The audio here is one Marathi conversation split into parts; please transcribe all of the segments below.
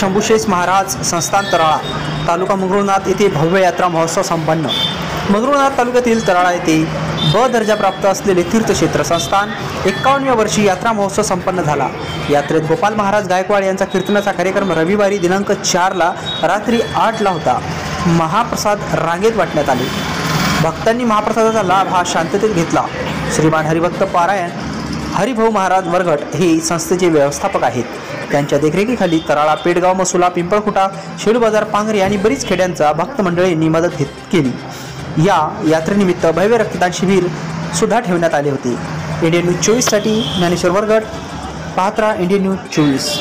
शंभूशेष महाराज संस्थान तराळा तालुका मंगरुळनाथ येथे भव्य यात्रा महोत्सव संपन्न। मंगरुळनाथ तालुक्यातील तराळा येथे ब दर्जा प्राप्त असलेले तीर्थक्षेत्र संस्थान 51व्या वर्षी यात्रा महोत्सव संपन्न झाला। यात्रेत गोपाल महाराज गायकवाड यांचा कीर्तनाचा कार्यक्रम रविवारी दिनांक 4 ला रात्री 8 ला होता। महाप्रसाद रांगेत वाटण्यात आले। भक्तांनी महाप्रसादाचा लाभ हा शांततेत घेतला। श्रीमान हरिभक्त पारायण हरिभाऊ महाराज वरघट हे संस्थेचे व्यवस्थापक आहेत। त्यांच्या देखरेखीखाली तराळा, पेडगाव, मसुला, पिंपळखुटा, शेलू बाजार, पांगरी आणि बरीच खेड्यांचा भक्त मंडळींनी मदत केली। या यात्रेनिमित्त भव्य रक्तदान शिबिर सुद्धा ठेवण्यात आले होते। इंडियन न्यूज 24 साठी ज्ञानेश्वर वरघट, पात्रा, इंडियन न्यूज 24।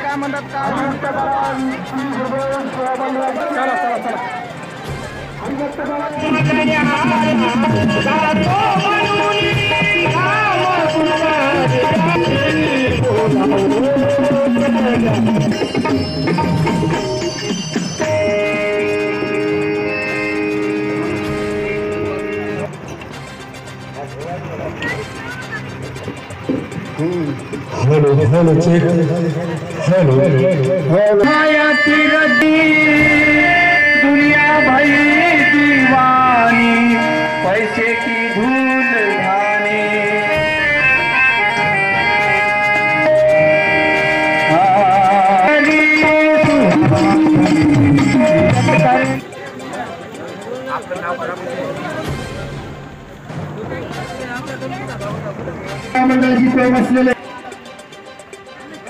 काय म्हणतात हेलो चेक हेलो दुनिया भाई दीवानी पैसे की धूल धानी मंडळाची प्रेम असलेले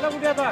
कुठे आता